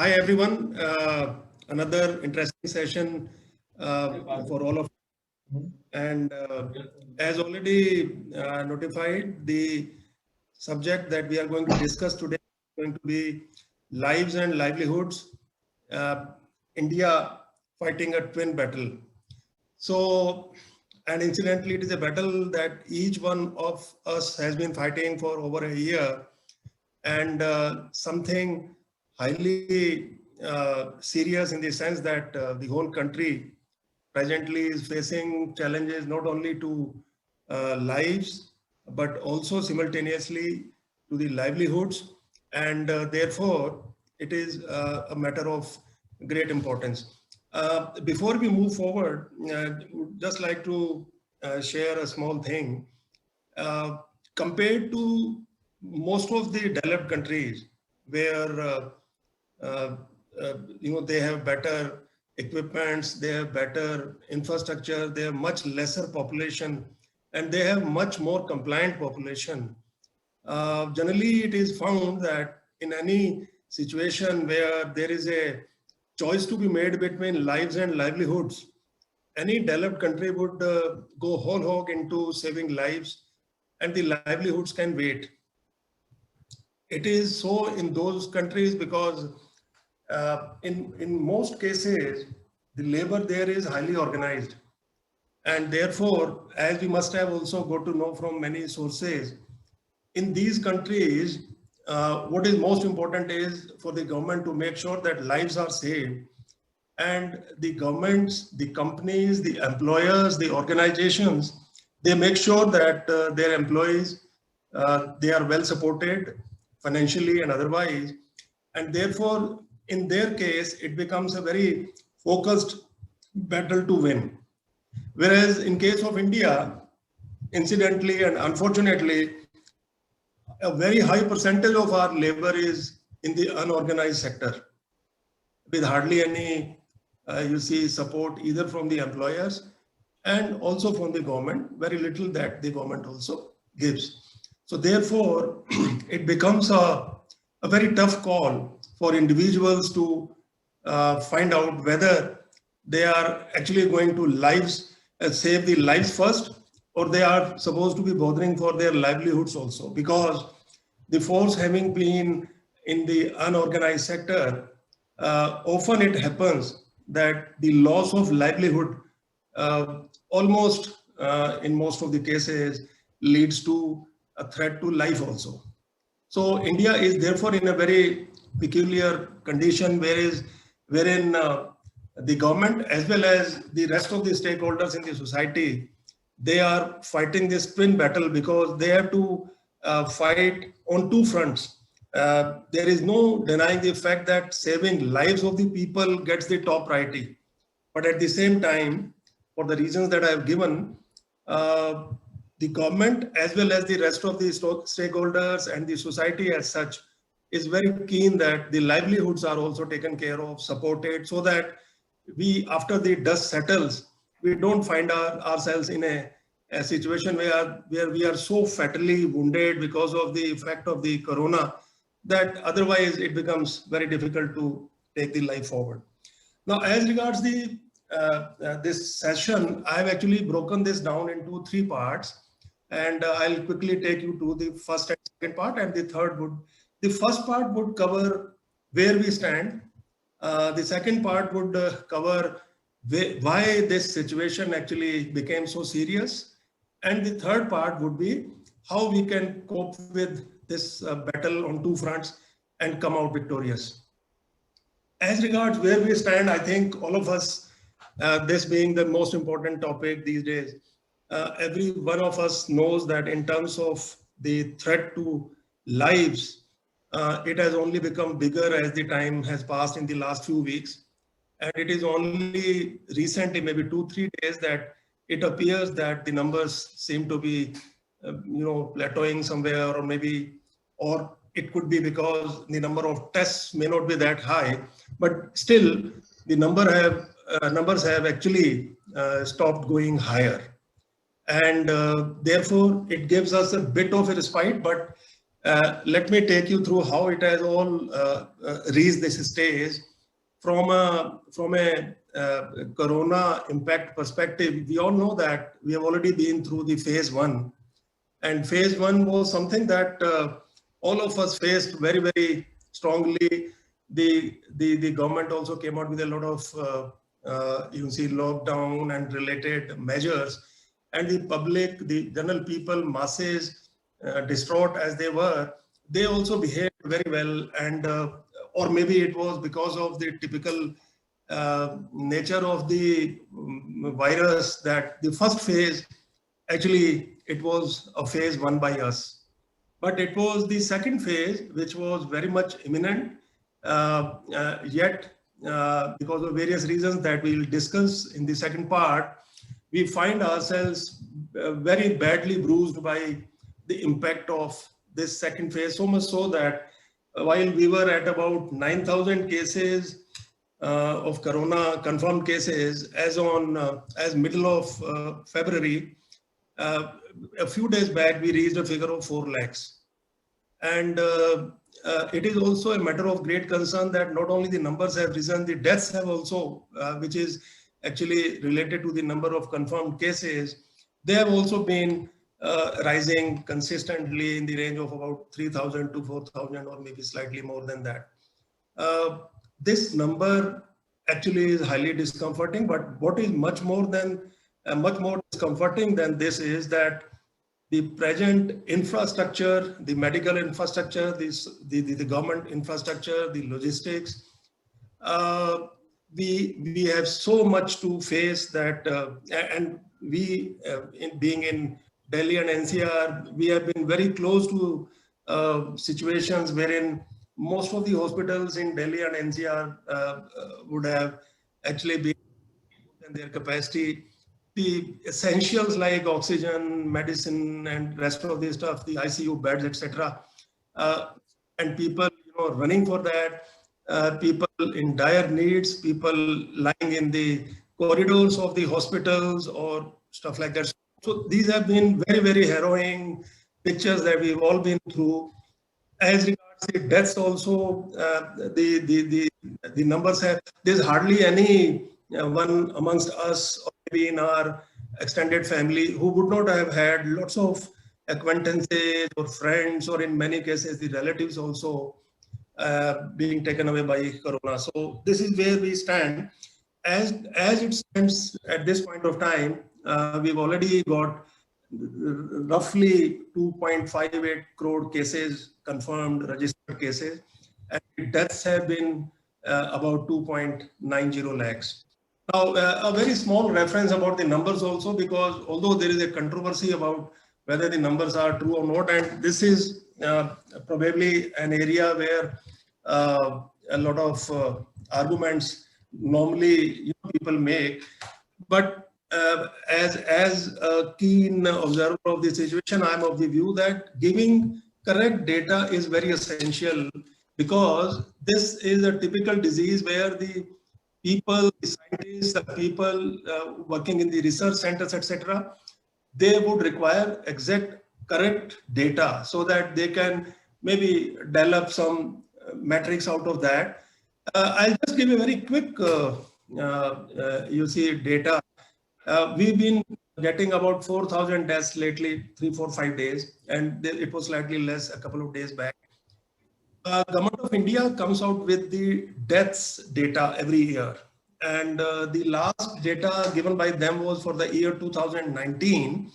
Hi everyone. Another interesting session for all of you. And as already notified, the subject that we are going to discuss today is going to be lives and livelihoods. Uh, India fighting a twin battle. So, and incidentally, it is a battle that each one of us has been fighting for over a year, and something highly serious in the sense that the whole country presently is facing challenges not only to lives but also simultaneously to the livelihoods, and therefore it is a matter of great importance. Before we move forward, just like to share a small thing. Uh, Compared to most of the developed countries where uh, they have better equipments, they have better infrastructure, they have much lesser population, and they have much more compliant population. Generally, it is found that in any situation where there is a choice to be made between lives and livelihoods, any developed country would go whole hog into saving lives, and the livelihoods can wait. It is so in those countries because in most cases, the labor there is highly organized. And therefore, as we must have also got to know from many sources, in these countries, what is most important is for the government to make sure that lives are saved, and the governments, the companies, the employers, the organizations, they make sure that their employees, they are well supported financially and otherwise, and therefore in their case it becomes a very focused battle to win. Whereas in case of India, incidentally and unfortunately, a very high percentage of our labor is in the unorganized sector, with hardly any, you see, support either from the employers and also from the government, very little that the government also gives. So therefore, it becomes a very tough call for individuals to find out whether they are actually going to save the lives first, or they are supposed to be bothering for their livelihoods also, because the force having been in the unorganized sector, often it happens that the loss of livelihood almost in most of the cases leads to a threat to life also. So India is therefore in a very peculiar condition, wherein the government as well as the rest of the stakeholders in the society, they are fighting this twin battle because they have to fight on two fronts. There is no denying the fact that saving lives of the people gets the top priority. But at the same time, for the reasons that I have given, uh, the government as well as the rest of the stakeholders and the society as such is very keen that the livelihoods are also taken care of, supported, so that we, after the dust settles, we don't find ourselves in a situation where we are so fatally wounded because of the effect of the corona that otherwise it becomes very difficult to take the life forward. Now, as regards the this session, I have actually broken this down into three parts, and I'll quickly take you to the first and second part, and the first part would cover where we stand. The second part would cover why this situation actually became so serious, and the third part would be how we can cope with this battle on two fronts and come out victorious. As regards where we stand, I think all of us, this being the most important topic these days, every one of us knows that in terms of the threat to lives, it has only become bigger as the time has passed in the last few weeks. And it is only recently, maybe 2-3 days, that it appears that the numbers seem to be, plateauing somewhere, or maybe, or it could be because the number of tests may not be that high, but still the numbers have actually stopped going higher, and therefore it gives us a bit of a respite. But Let me take you through how it has all reached this stage. From a corona impact perspective, we all know that we have already been through the phase 1, and phase 1 was something that all of us faced very, very strongly. The government also came out with a lot of you see lockdown and related measures, and the public, the general people, masses, distraught as they were, they also behaved very well. And or maybe it was because of the typical nature of the virus that the first phase, actually it was a phase 1 by us, but it was the second phase which was very much imminent, yet because of various reasons that we'll discuss in the second part, we find ourselves very badly bruised by the impact of this second phase, so much so that while we were at about 9,000 cases of corona confirmed cases as on as middle of February, a few days back we reached a figure of 4 lakhs. And it is also a matter of great concern that not only the numbers have risen, the deaths have also, which is actually related to the number of confirmed cases, they have also been rising consistently in the range of about 3,000 to 4,000 or maybe slightly more than that. This number actually is highly discomforting, but what is much more discomforting than this is that the present infrastructure, the medical infrastructure, the government infrastructure, the logistics, we have so much to face that, and we, being in Delhi and NCR, we have been very close to situations wherein most of the hospitals in Delhi and NCR would have actually been in their capacity. The essentials like oxygen, medicine, and rest of the stuff, the ICU beds, etc., and people, running for that, people in dire needs, people lying in the corridors of the hospitals or stuff like that. So these have been very, very harrowing pictures that we've all been through. As regards the deaths also, the numbers have, there's hardly any one amongst us or maybe in our extended family who would not have had lots of acquaintances or friends, or in many cases the relatives also being taken away by corona. So this is where we stand. As it stands at this point of time, we've already got roughly 2.58 crore cases confirmed, registered cases, and deaths have been about 2.90 lakhs. Now, a very small reference about the numbers also, because although there is a controversy about whether the numbers are true or not, and this is probably an area where a lot of arguments normally people make, but as a keen observer of the situation, I'm of the view that giving correct data is very essential, because this is a typical disease where the people, the scientists, the people working in the research centers, etc., they would require exact, correct data so that they can maybe develop some metrics out of that. I'll just give a very quick, data. We've been getting about 4,000 deaths lately, 3, 4, 5 days, and it was slightly less a couple of days back. Government of India comes out with the deaths data every year. And the last data given by them was for the year 2019.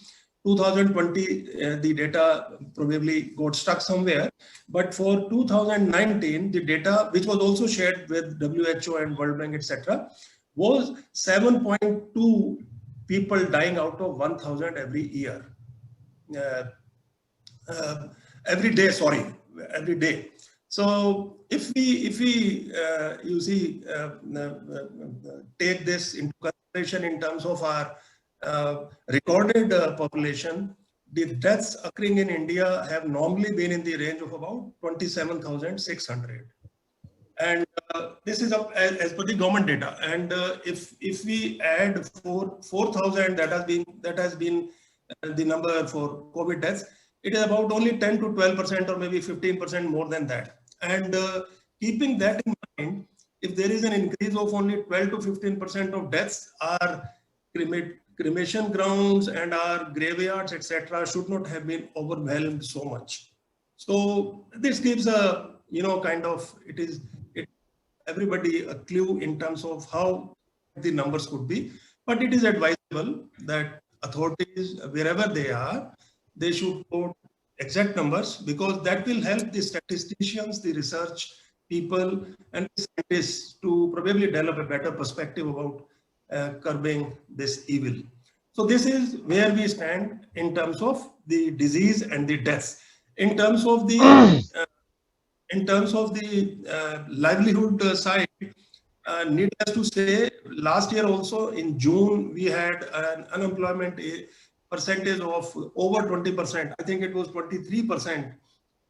2020, the data probably got stuck somewhere. But for 2019, the data, which was also shared with WHO and World Bank, etc., was 7.2 people dying out of 1,000 every year. Every day. So if we take this into consideration in terms of our recorded population, the deaths occurring in India have normally been in the range of about 27,600. And this is up as per the government data. And if we add 4,000, that has been the number for COVID deaths, it is about only 10 to 12% or maybe 15% more than that. And keeping that in mind, if there is an increase of only 12 to 15% of deaths, our cremation grounds and our graveyards, etc., should not have been overwhelmed so much. So this gives a, kind of, everybody a clue in terms of how the numbers could be. But it is advisable that authorities, wherever they are, they should quote exact numbers, because that will help the statisticians, the research people, and the scientists to probably develop a better perspective about curbing this evil. So this is where we stand in terms of the disease and the deaths. In terms of the livelihood side, needless to say, last year also in June, we had an unemployment percentage of over 20%. I think it was 23%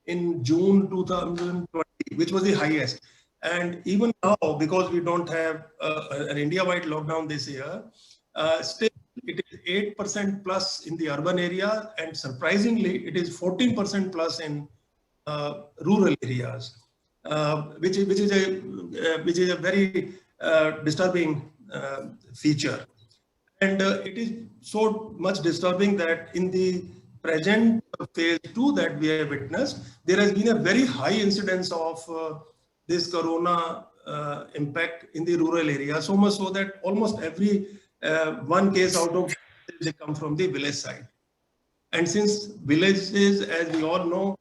in June 2020, which was the highest. And even now, because we don't have an India-wide lockdown this year, still it is 8% plus in the urban area, and surprisingly, it is 14% plus in rural areas, which is a very disturbing feature. And it is so much disturbing that in the present phase 2 that we have witnessed, there has been a very high incidence of this corona impact in the rural area, so much so that almost every one case out of they come from the village side. And since villages, as we all know,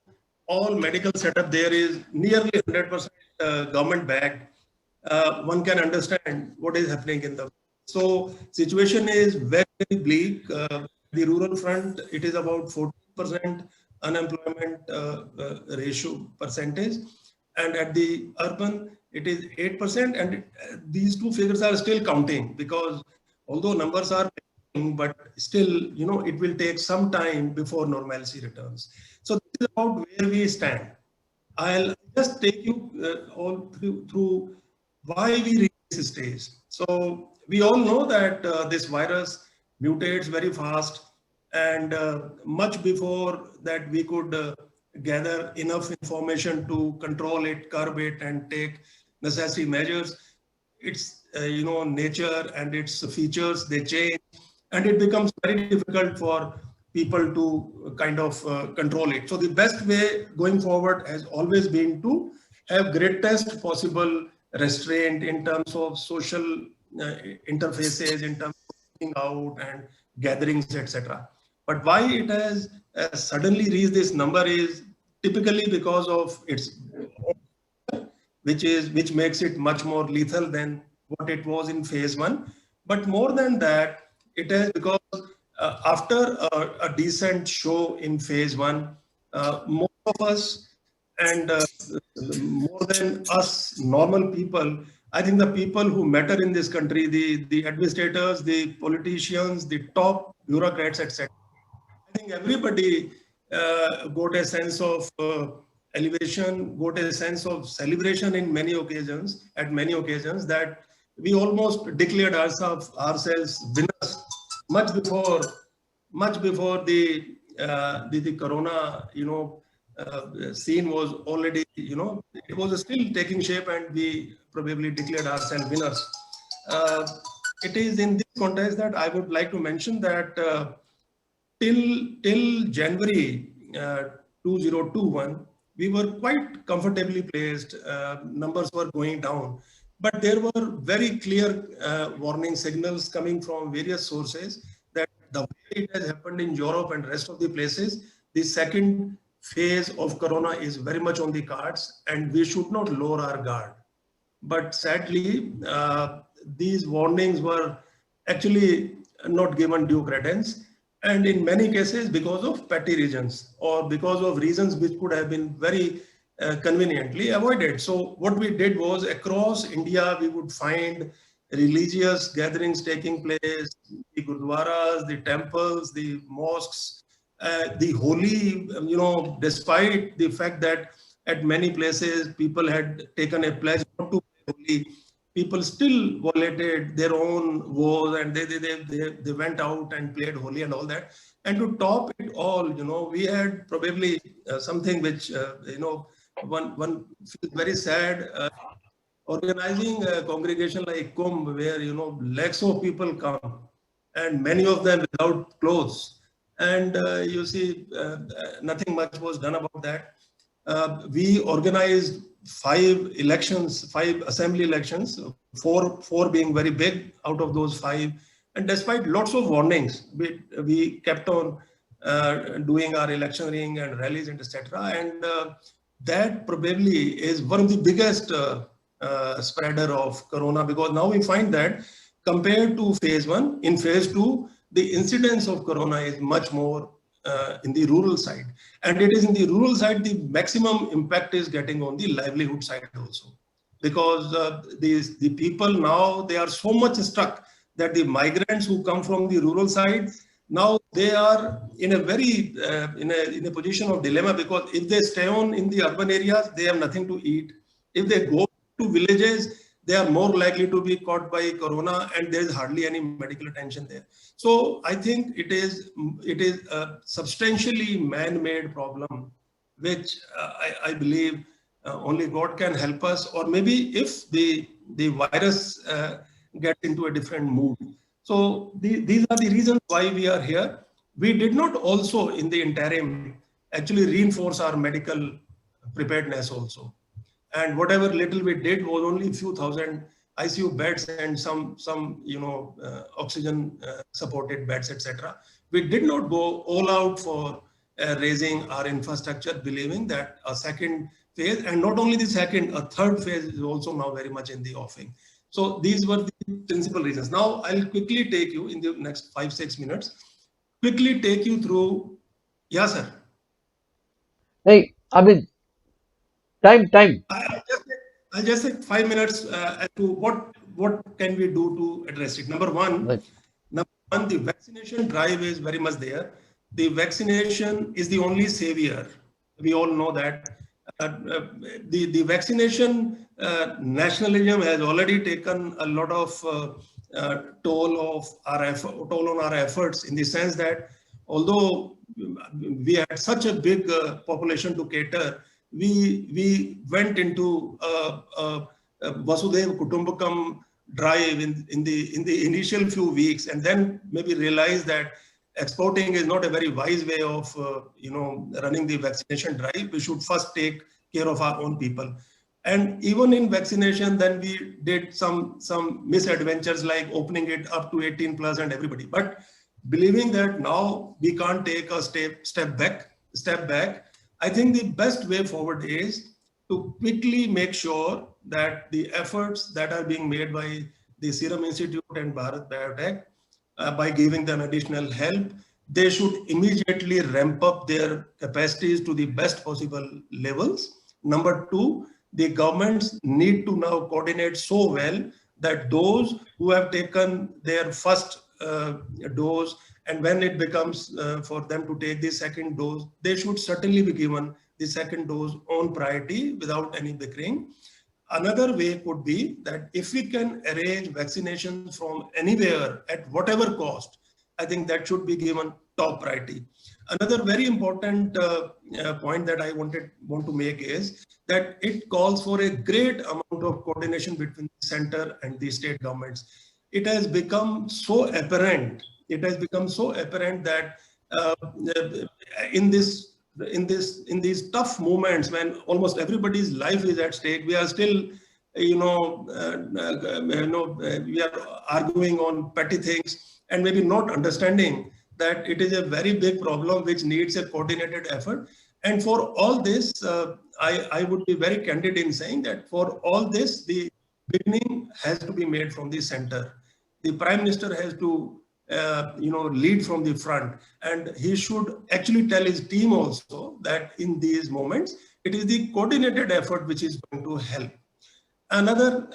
all medical setup there is nearly 100% government backed, one can understand what is happening in the. So situation is very, very bleak. The rural front, it is about 14% unemployment ratio percentage, and at the urban, it is 8%. And these two figures are still counting, because although numbers are, but still, it will take some time before normalcy returns. So this is about where we stand. I'll just take you all through why we reach this stage. So we all know that this virus mutates very fast, and much before that we could gather enough information to control it, curb it, and take necessary measures. Its nature and its features, they change, and it becomes very difficult for people to kind of control it. So the best way going forward has always been to have greatest possible restraint in terms of social interfaces, in terms of going out and gatherings, etc. But why it has suddenly reached this number is typically because of its, which makes it much more lethal than what it was in phase 1. But more than that, it is because after a decent show in phase 1, most of us, and more than us normal people, I think the people who matter in this country, the administrators, the politicians, the top bureaucrats, etc. I think everybody got a sense of elevation, got a sense of celebration in many occasions, that we almost declared ourselves winners much before the corona scene was already, it was still taking shape, and we probably declared ourselves winners. It is in this context that I would like to mention that till January 2021, we were quite comfortably placed. Numbers were going down, but there were very clear warning signals coming from various sources that the way it has happened in Europe and rest of the places, the second phase of corona is very much on the cards, and we should not lower our guard. But sadly, these warnings were actually not given due credence, and in many cases because of petty reasons, or because of reasons which could have been very conveniently avoided. So what we did was, across India, we would find religious gatherings taking place, the gurdwaras, the temples, the mosques, the holy, despite the fact that at many places people had taken a pledge not to play holy, people still violated their own vows, and they went out and played holy and all that. And to top it all, we had probably something which, one feels very sad. Organizing a congregation like Kumbh, where lakhs of people come, and many of them without clothes, and you see, nothing much was done about that. We organized 5 elections, 5 assembly elections, four being very big out of those 5. And despite lots of warnings, we kept on doing our electioneering and rallies and etc. And that probably is one of the biggest spreader of corona, because now we find that compared to phase 1, in phase 2, the incidence of corona is much more in the rural side, and it is in the rural side the maximum impact is getting on the livelihood side also, because the people now, they are so much stuck that the migrants who come from the rural side, now they are in a very in a position of dilemma, because if they stay on in the urban areas, they have nothing to eat. If they go to villages, they are more likely to be caught by corona, and there is hardly any medical attention there. So I think it is a substantially man-made problem, which I believe only God can help us, or maybe if the virus gets into a different mood. So these are the reasons why we are here. We did not also in the interim actually reinforce our medical preparedness also. And whatever little we did was only a few thousand ICU beds and some oxygen supported beds, etc. We did not go all out for raising our infrastructure, believing that a second phase, and not only the second, a third phase is also now very much in the offing. So these were the principal reasons. Now I'll quickly take you in the next 5-6 minutes, quickly take you through. Yeah, sir. Hey, I mean, time. I'll just take 5 minutes as to what can we do to address it. Number one, the vaccination drive is very much there. The vaccination is the only savior. We all know that. The vaccination nationalism has already taken a lot of toll on our efforts, in the sense that although we had such a big population to cater, we went into Vasudhaiva Kutumbakam drive in the initial few weeks, and then maybe realized that exporting is not a very wise way of running the vaccination drive. We should first take care of our own people. And even in vaccination, then we did some misadventures, like opening it up to 18 plus and everybody. But believing that now we can't take a step back, I think the best way forward is to quickly make sure that the efforts that are being made by the Serum Institute and Bharat Biotech, by giving them additional help, they should immediately ramp up their capacities to the best possible levels. Number two, the governments need to now coordinate so well that those who have taken their first dose, and when it becomes for them to take the second dose, they should certainly be given the second dose on priority without any bickering. Another way could be that if we can arrange vaccination from anywhere at whatever cost, I think that should be given top priority. Another very important point that I want to make is that it calls for a great amount of coordination between the center and the state governments. It has become so apparent. It has become so apparent that in these tough moments when almost everybody's life is at stake, we are still, we are arguing on petty things and maybe not understanding that it is a very big problem which needs a coordinated effort. And for all this, I would be very candid in saying that for all this, the beginning has to be made from the center. The Prime Minister has to lead from the front, and he should actually tell his team also that in these moments, it is the coordinated effort which is going to help. Another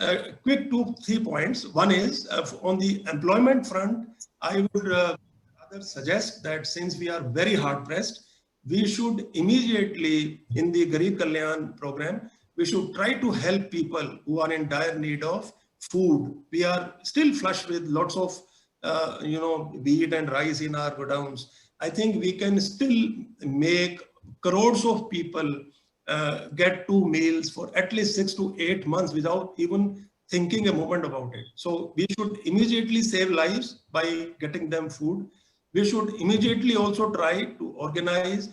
quick 2-3 points. One is on the employment front, I would rather suggest that since we are very hard pressed, we should immediately, in the Garib Kalyan program, we should try to help people who are in dire need of food. We are still flush with lots of wheat and rice in our godowns. I think we can still make crores of people get 2 meals for at least 6 to 8 months without even thinking a moment about it. So we should immediately save lives by getting them food. We should immediately also try to organize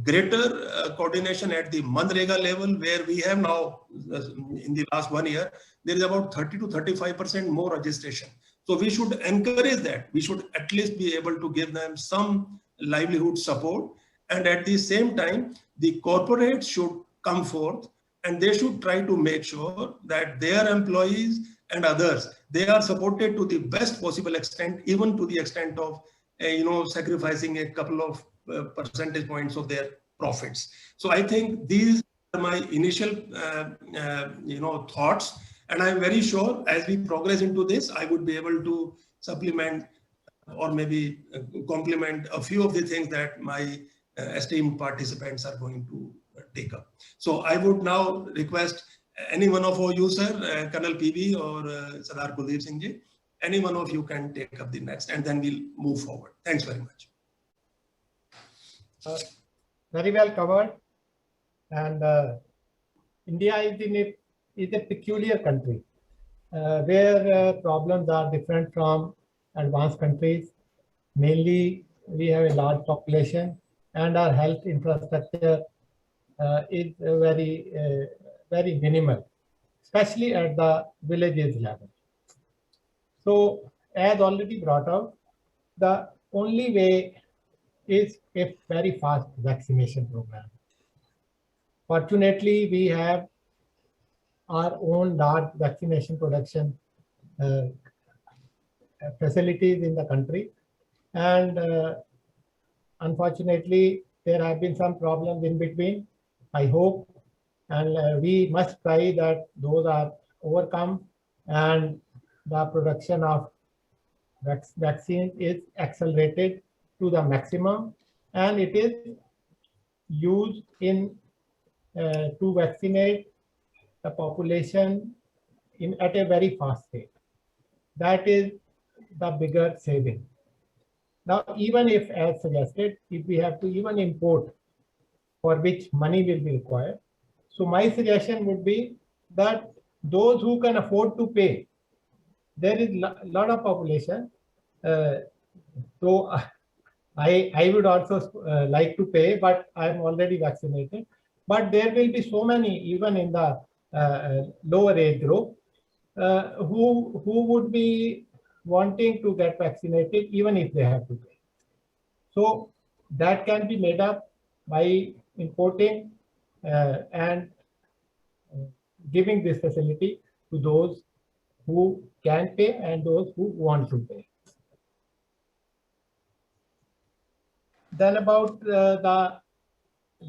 greater coordination at the Manrega level, where we have now, in the last 1 year, there is about 30 to 35% more registration. So we should encourage that. We should at least be able to give them some livelihood support. And at the same time, the corporates should come forth and they should try to make sure that their employees and others, they are supported to the best possible extent, even to the extent of sacrificing a couple of percentage points of their profits. So I think these are my initial thoughts, and I'm very sure as we progress into this, I would be able to supplement or maybe complement a few of the things that my esteemed participants are going to take up. So I would now request any one of you, sir, Colonel PB or Sardar Kuldeep Singh ji, any one of you can take up the next, and then we'll move forward. Thanks very much. Very well covered. And India is a peculiar country where problems are different from advanced countries. Mainly, we have a large population and our health infrastructure is very minimal, especially at the villages level. So, as already brought out, the only way is a very fast vaccination program. Fortunately, we have our own large vaccination production facilities in the country, and unfortunately, there have been some problems in between. I hope, and we must try that those are overcome, and the production of vaccine is accelerated to the maximum, and it is used in to vaccinate the population at a very fast rate. That is the bigger saving. Now, even if, as suggested, if we have to even import, for which money will be required, so my suggestion would be that those who can afford to pay, there is a lot of population. So I would also like to pay, but I'm already vaccinated. But there will be so many, even in the lower age group, who would be wanting to get vaccinated, even if they have to pay. So that can be made up by importing and giving this facility to those who can pay and those who want to pay. Then about the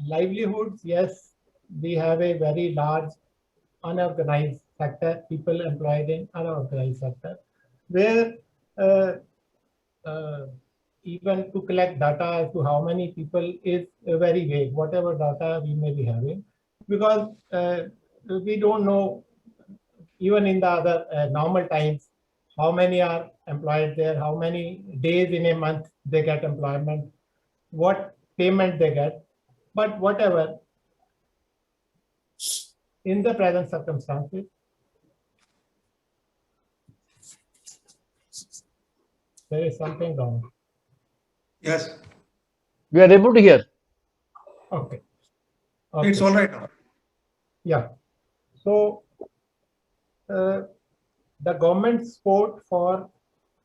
livelihoods, yes, we have a very large unorganized sector, people employed in unorganized sector, where even to collect data as to how many people is very vague, whatever data we may be having, because we don't know, even in the other normal times, how many are employed there, how many days in a month they get employment, what payment they get. But whatever, in the present circumstances, there is something wrong. Yes. We are able to hear. Okay. It's all right now. Yeah. So the government support for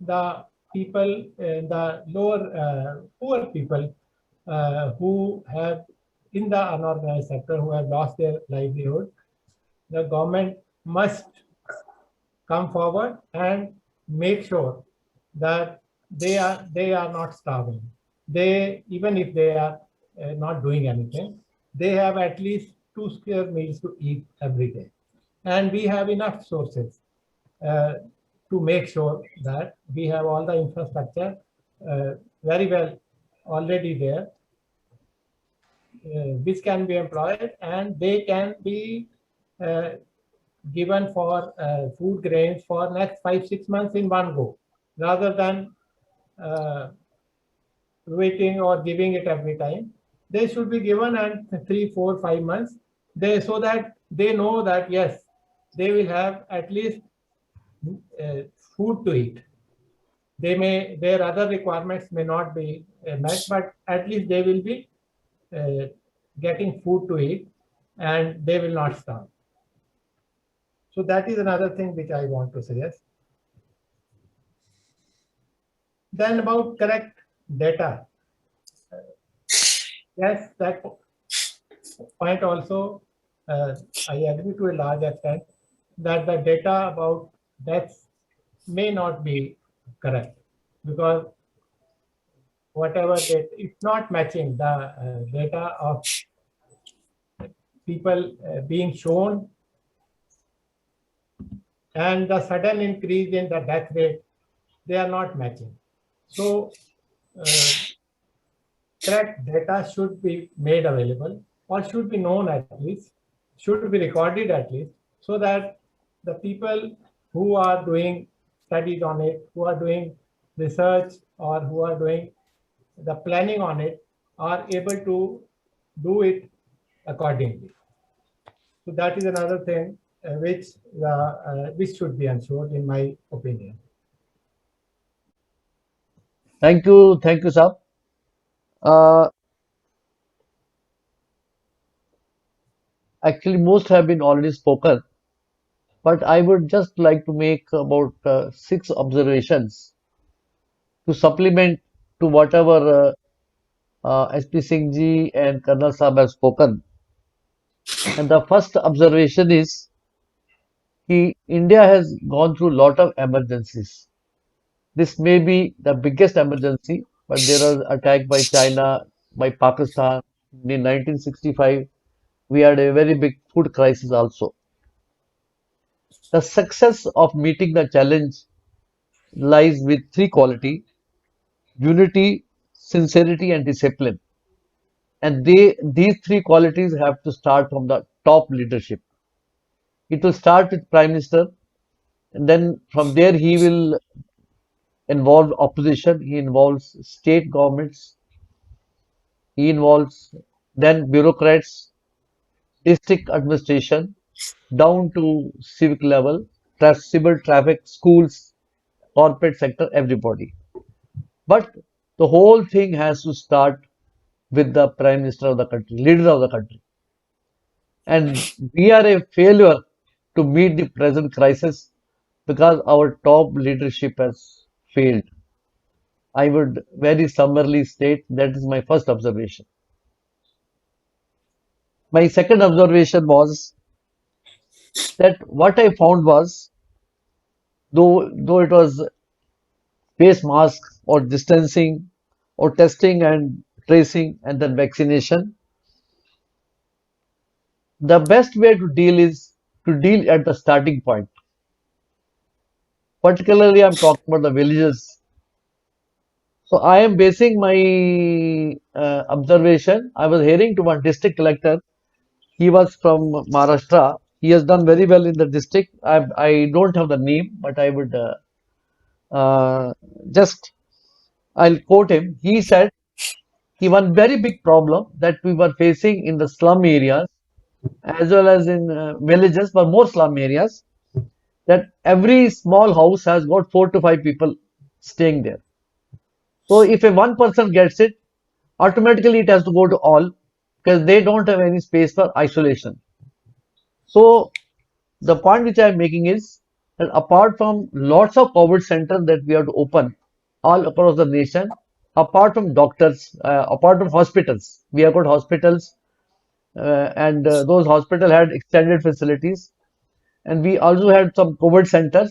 the people, the lower poor people who have in the unorganized sector, who have lost their livelihood, the government must come forward and make sure that they are not starving. They, even if they are not doing anything, they have at least 2 square meals to eat every day. And we have enough sources to make sure that we have all the infrastructure very well already there, which can be employed, and they can be given for food grains for next 5-6 months in one go, rather than waiting or giving it every time. They should be given at 3, 4, 5 months. So that they know that yes, they will have at least uh, food to eat. Their other requirements may not be met, but at least they will be uh, getting food to eat, and they will not starve. So that is another thing which I want to suggest. Then about correct data. Yes, that point also, I agree to a large extent that the data about deaths may not be correct, because whatever data, it's not matching the data of people being shown and the sudden increase in the death rate, they are not matching. So correct data should be made available, or should be known at least, should be recorded at least, so that the people who are doing studies on it, who are doing research, or who are doing the planning on it, are able to do it accordingly. So that is another thing which should be ensured, in my opinion. Thank you, sir. Uh, Actually, most have been already spoken, but I would just like to make about 6 observations to supplement to whatever SP Singh ji and Colonel Saab have spoken. And the first observation is India has gone through a lot of emergencies. This may be the biggest emergency, but there was attack by China, by Pakistan. In 1965, we had a very big food crisis also. The success of meeting the challenge lies with 3 quality: unity, sincerity, and discipline. And these 3 qualities have to start from the top leadership. It will start with Prime Minister, and then from there he will involve opposition, he involves state governments, he involves then bureaucrats, district administration, down to civic level, civil traffic, schools, corporate sector, everybody. But the whole thing has to start with the Prime Minister of the country, leader of the country. And we are a failure to meet the present crisis because our top leadership has failed. I would very summarily state that is my first observation. My second observation was that what I found was, though it was face mask or distancing or testing and tracing and then vaccination, the best way to deal is to deal at the starting point. Particularly, I'm talking about the villages. So I am basing my observation. I was hearing to one district collector. He was from Maharashtra. He has done very well in the district. I don't have the name, but I would uh, just I'll quote him. He said one very big problem that we were facing in the slum areas as well as in villages, but more slum areas, that every small house has got 4 to 5 people staying there. So if a one person gets it, automatically it has to go to all because they don't have any space for isolation. So the point which I am making is that apart from lots of COVID centers that we have to open all across the nation, apart from doctors, apart from hospitals, we have got hospitals and those hospitals had extended facilities, and we also had some COVID centers.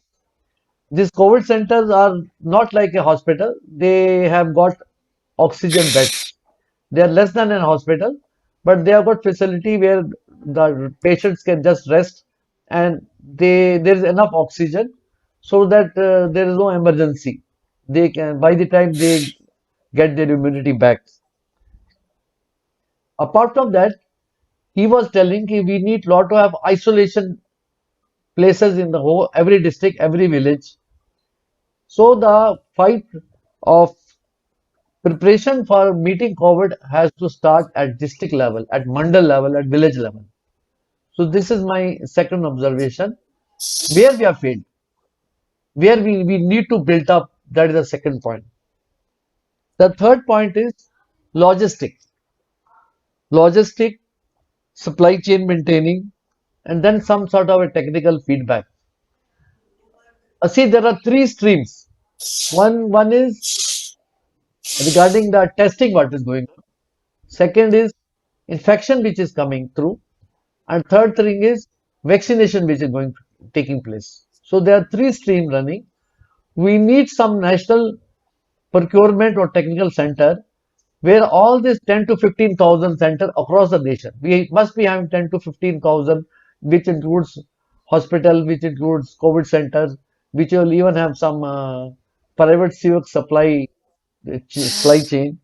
These COVID centers are not like a hospital. They have got oxygen beds. They are less than a hospital, but they have got facility where the patients can just rest and there is enough oxygen so that there is no emergency. They can, by the time they get their immunity back. Apart from that, he was telling we need lot to have isolation places in the whole every district, every village. So the fight of Preparation for meeting COVID has to start at district level, at mandal level, at village level. So this is my second observation. Where we have failed, where we need to build up, that is the second point. The third point is logistics. Logistic, supply chain maintaining, and then some sort of a technical feedback. See, there are three streams. One is regarding the testing what is going on. Second is infection which is coming through, and third thing is vaccination which is going taking place. So there are three streams running. We need some national procurement or technical center where all these 10 to 15,000 center across the nation. We must be having 10 to 15,000, which includes hospital, which includes COVID centers, which will even have some private sewage supply chain.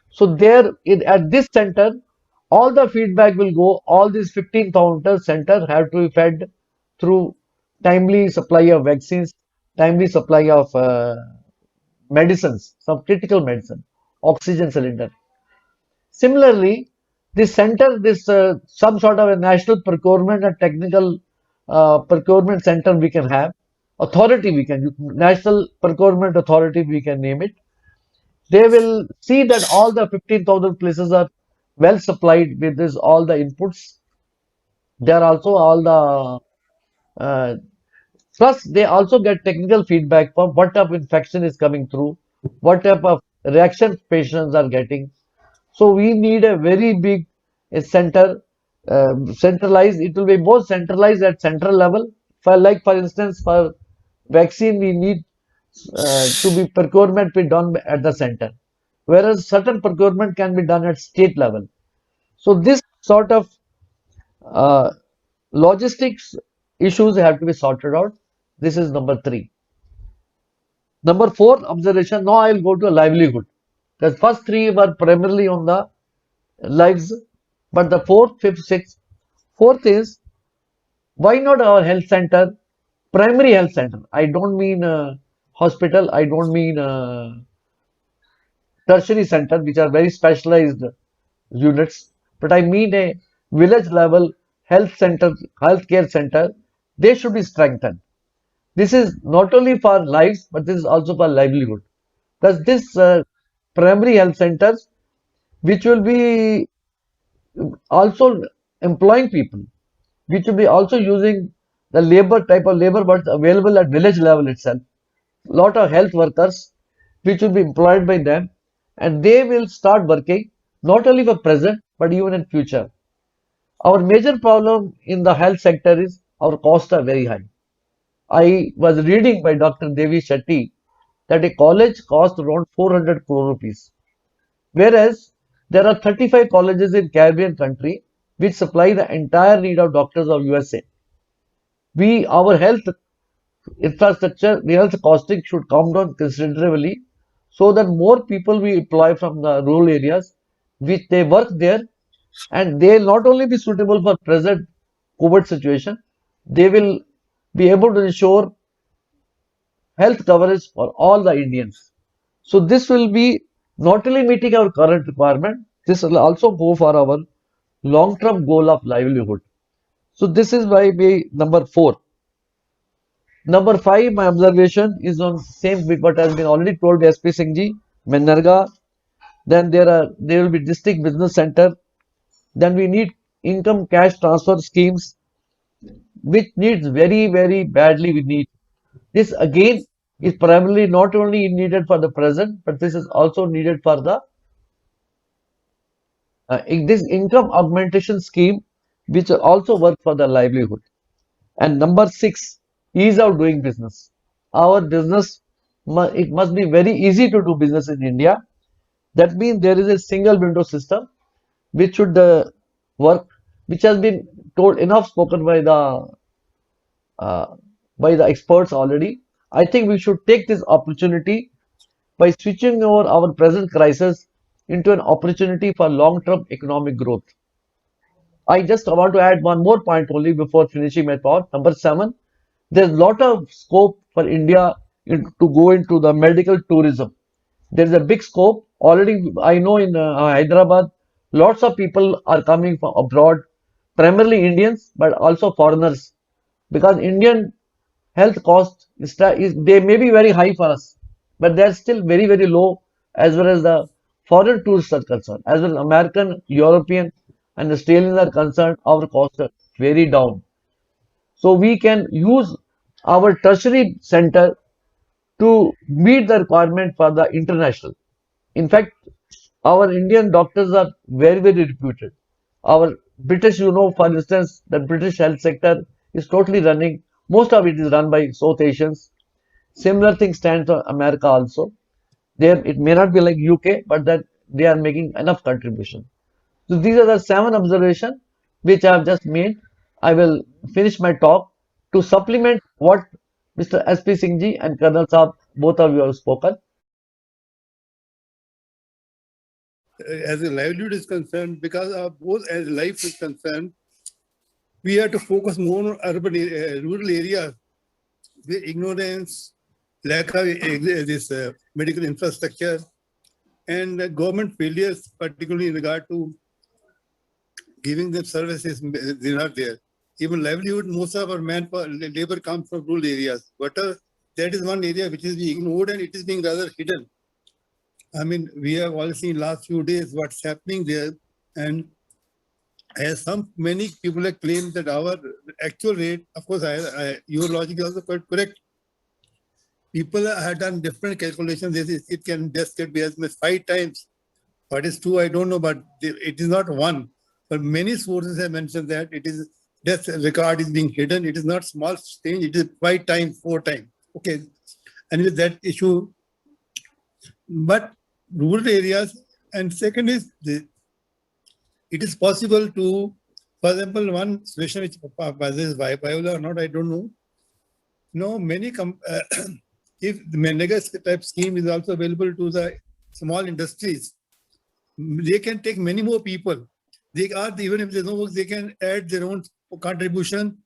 So at this center, all the feedback will go. All these 15,000 centers have to be fed through timely supply of vaccines, timely supply of medicines, some critical medicine, oxygen cylinder. Similarly, some sort of a national procurement and technical procurement center we can have, authority we can, national procurement authority we can name it. They will see that all the 15,000 places are well supplied with all the inputs. There are also all the plus they also get technical feedback from what type of infection is coming through, what type of reaction patients are getting. So we need a very big centralized. It will be more centralized at central level. For instance, for vaccine, we need to be procurement be done at the center, whereas certain procurement can be done at state level. So this sort of uh, logistics issues have to be sorted out. This is number three. Number four observation. Now I will go to livelihood. The first three were primarily on the lives, but the fourth, fifth, sixth. Fourth is why not our health center, primary health center. I don't mean hospital. I don't mean tertiary center, which are very specialized units, but I mean a village level health center, healthcare center. They should be strengthened. This is not only for lives, but this is also for livelihood. Thus, this primary health centers, which will be also employing people, which will be also using the type of labor what's available at village level itself. Lot of health workers which will be employed by them, and they will start working not only for present but even in future. Our major problem in the health sector is our costs are very high. I was reading by Dr. Devi Shetty that a college costs around 400 crore rupees, whereas there are 35 colleges in Caribbean country which supply the entire need of doctors of USA. Our health infrastructure, the health costing should come down considerably so that more people we employ from the rural areas, which they work there, and they will not only be suitable for present COVID situation, they will be able to ensure health coverage for all the Indians. So this will be not only meeting our current requirement, this will also go for our long-term goal of livelihood. So this is why we number four. Number five, my observation is on same with what has been already told by SP Singh ji, Manarga. Then there will be district business center. Then we need income cash transfer schemes, which needs very, very badly we need. This again is primarily not only needed for the present, but this is also needed for the this income augmentation scheme, which will also work for the livelihood. And number six, ease of doing business. Our business, it must be very easy to do business in India. That means there is a single window system which should work, which has been told enough spoken by the experts already. I think we should take this opportunity by switching over our present crisis into an opportunity for long-term economic growth. I just want to add one more point only before finishing my thought. Number seven, there's a lot of scope for India to go into the medical tourism. There is a big scope. Already, I know in Hyderabad, lots of people are coming from abroad, primarily Indians, but also foreigners, because Indian health cost is they may be very high for us, but they're still very, very low as well as the foreign tourists are concerned. As well as American, European, and Australians are concerned, our costs are very down. So we can use our tertiary center to meet the requirement for the international. In fact, our Indian doctors are very, very reputed. Our British, for instance, the British health sector is totally running. Most of it is run by South Asians. Similar thing stands for America also. There, it may not be like UK, but that they are making enough contribution. So these are the 7 observations which I have just made. I will finish my talk to supplement what Mr. S.P. Singh ji and Colonel Saab, both of you have spoken. As a livelihood is concerned, because of both as life is concerned, we have to focus more on urban, rural areas where ignorance, lack of this medical infrastructure, and government failures, particularly in regard to giving them services, they're not there. Even livelihood, most of our manpower, labor comes from rural areas. But that is one area which is being ignored and it is being rather hidden. I mean, we have all seen last few days what's happening there, and as many people have claimed that our actual rate, of course, your logic is also quite correct. People have done different calculations. It can just be as much 5 times. What is true, I don't know, but it is not one. But many sources have mentioned that it is death record is being hidden. It is not small change. It is 5 times, 4 times. Okay, and with that issue, but rural areas, and second is it is possible to, for example, one situation which whether is viable or not, I don't know. No, many if the Manega type scheme is also available to the small industries, they can take many more people. They are, even if there's no work, they can add their own contribution,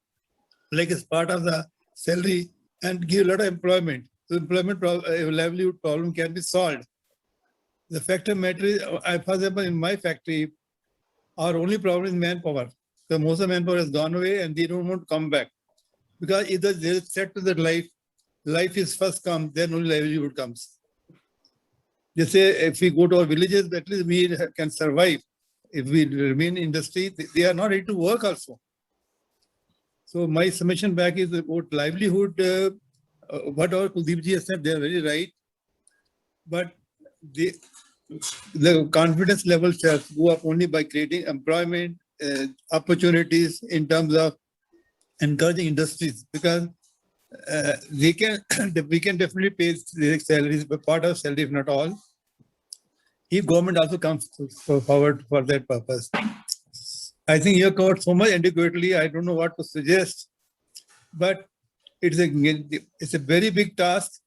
like as part of the salary, and give a lot of employment. So employment livelihood problem can be solved. The fact of matter is, for example, in my factory, our only problem is manpower. So most of the manpower has gone away and they don't want to come back. Because either they're set to that life is first come, then only livelihood comes. They say if we go to our villages, at least we can survive. If we remain in industry, they are not ready to work also. So my submission back is about livelihood. What our Kuldeep ji has said, they are very right. But the confidence level shall go up only by creating employment opportunities in terms of encouraging industries, because we can definitely pay their salaries, but part of salary, if not all, if government also comes forward for that purpose. I think you have covered so much adequately. I don't know what to suggest, but it's a very big task.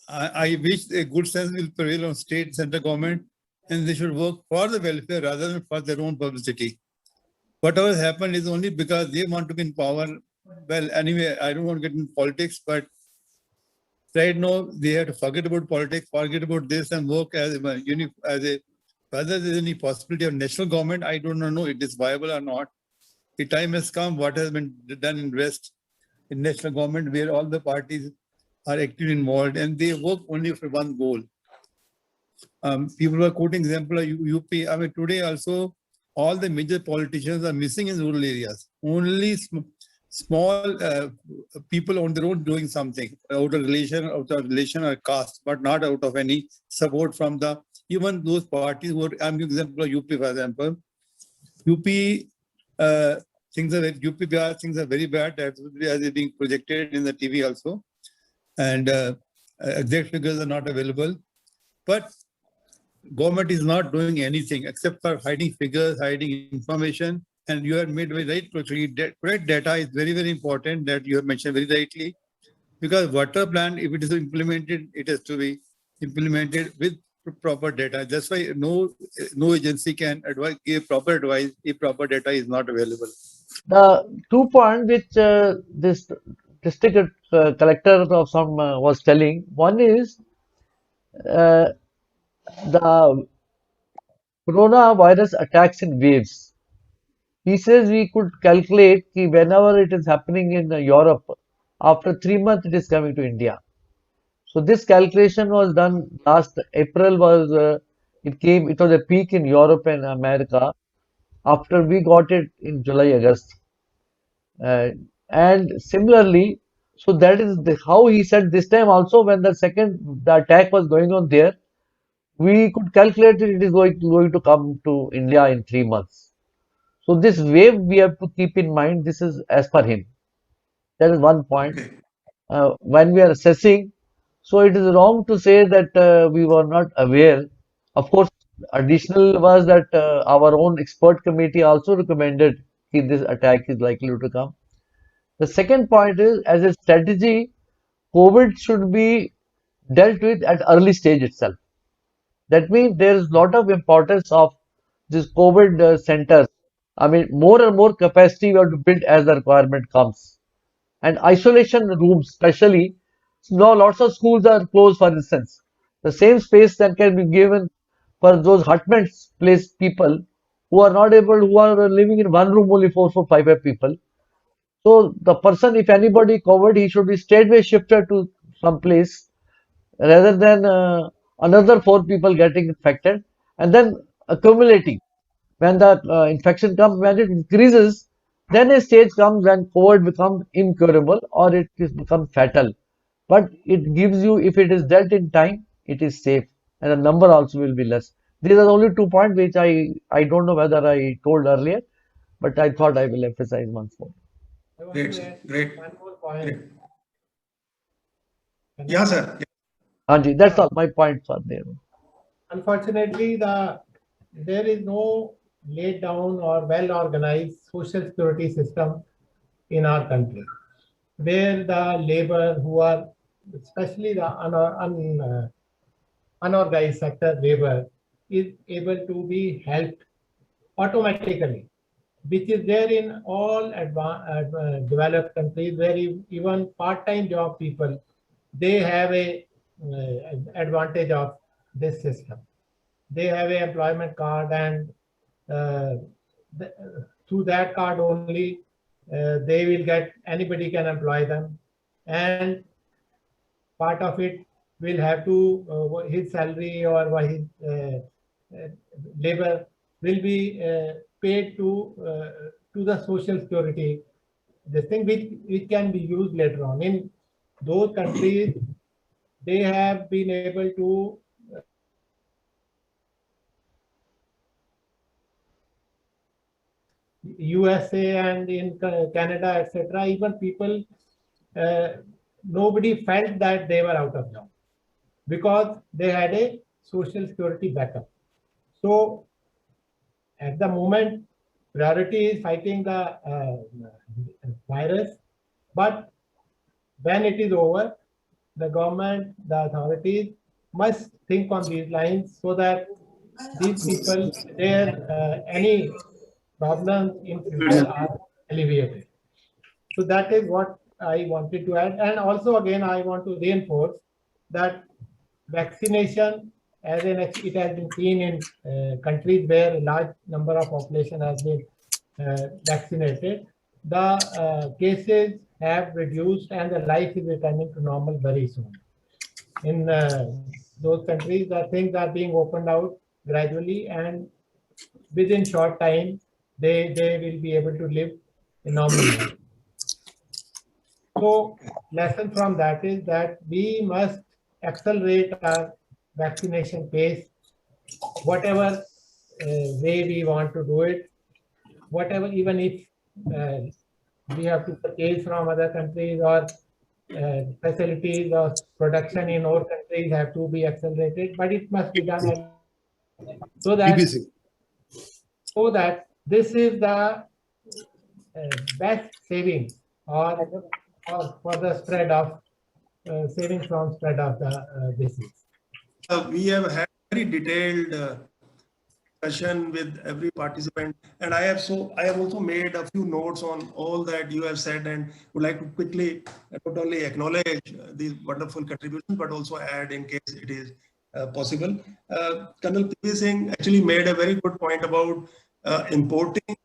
I wish a good sense will prevail on state, central government, and they should work for the welfare rather than for their own publicity. Whatever has happened is only because they want to be in power. Well, anyway, I don't want to get into politics, but right now they have to forget about politics, forget about this, and work as a whether there's any possibility of national government. I don't know it is viable or not. The time has come. What has been done in West, in national government, where all the parties are actively involved and they work only for one goal. People are quoting example of UP. I mean, today also, all the major politicians are missing in rural areas. Only small people on their own doing something out of relation or caste, but not out of any support from the even those parties who are. I'm giving example of UP, for example. UP things are UP things are very bad as is being projected in the TV also, and exact figures are not available, but government is not doing anything except for hiding figures, hiding information. And you have made very right. Correct data is very, very important, that you have mentioned very rightly, because water plan, if it is implemented, it has to be implemented with proper data. That's why no agency can give proper advice if proper data is not available. The 2 points which this district collector of some was telling, one is the coronavirus attacks in waves. He says we could calculate कि whenever it is happening in Europe, after 3 months it is coming to India. So this calculation was done last April. It was a peak in Europe and America after we got it in July, August. Uh, and similarly, so that is how he said this time also when the attack was going on there, we could calculate it is going to come to India in 3 months. So this wave we have to keep in mind. This is as per him. That is one point. Okay. When we are assessing, so it is wrong to say that we were not aware. Of course, additional was that our own expert committee also recommended that this attack is likely to come. The second point is, as a strategy, COVID should be dealt with at early stage itself. That means there is a lot of importance of this COVID centers. I mean, more and more capacity we have to build as the requirement comes. And isolation rooms, especially, now lots of schools are closed, for instance. The same space that can be given for those hutments place people who are living in one room only four, five people. So the person, if anybody covered, he should be straightway shifted to some place rather than another four people getting infected and then accumulating. When the infection comes, when it increases, then a stage comes when COVID becomes incurable or it is become fatal. But it gives you, if it is dealt in time, it is safe and the number also will be less. These are the only 2 points which I don't know whether I told earlier, but I thought I will emphasize once more. I want Great, to sir. add Great. one more point. Great. Can Yeah, I- sir. Anji, that's all. My points are there. Unfortunately, there is no laid down or well organized social security system in our country, where the labor who are, especially the unorganized sector labor, is able to be helped automatically, which is there in all developed countries, where even part-time job people, they have a advantage of this system. They have an employment card, and uh, through that card only, they will get, anybody can employ them, and part of it will have to his salary or his labor will be paid to the social security, this thing which can be used later on. In those countries, they have been able to USA and in Canada, etc. Even people, uh, nobody felt that they were out of job because they had a social security backup. So at the moment, priority is fighting the virus, but when it is over, the government, the authorities must think on these lines so that these people, their any problems in future are alleviated. So that is what I wanted to add. And also, again, I want to reinforce that vaccination, it has been seen in countries where a large number of population has been vaccinated, the cases have reduced and the life is returning to normal very soon. In those countries, the things are being opened out gradually, and within short time, they will be able to live a normal life. So, lesson from that is that we must accelerate our vaccination pace, whatever way we want to do it, whatever, even if we have to purchase from other countries or facilities or production in our countries have to be accelerated, but it must be done so that BBC. This is the best savings or for the spread of savings from spread of the disease. We have had very detailed discussion with every participant, and I have also made a few notes on all that you have said, and would like to quickly not only acknowledge these wonderful contributions but also add in case it is possible. Colonel P.V. Singh actually made a very good point about importing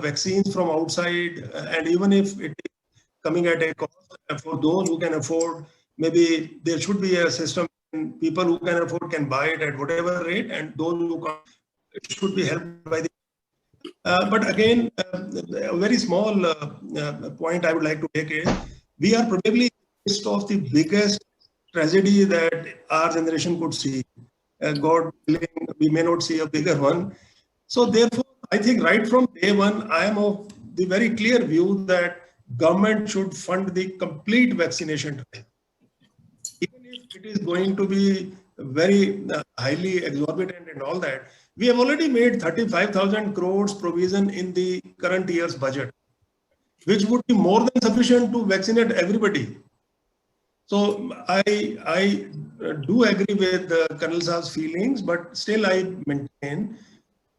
vaccines from outside, and even if it is coming at a cost for those who can afford, maybe there should be a system. People who can afford can buy it at whatever rate, and those who can't, it should be helped by the. But again, a very small point I would like to make is we are probably in the midst of the biggest tragedy that our generation could see. God willing, we may not see a bigger one. So therefore, I think right from day one, I am of the very clear view that government should fund the complete vaccination drive. Even if it is going to be very highly exorbitant and all that, we have already made 35,000 crores provision in the current year's budget, which would be more than sufficient to vaccinate everybody. So I do agree with Colonel Saab's feelings, but still I maintain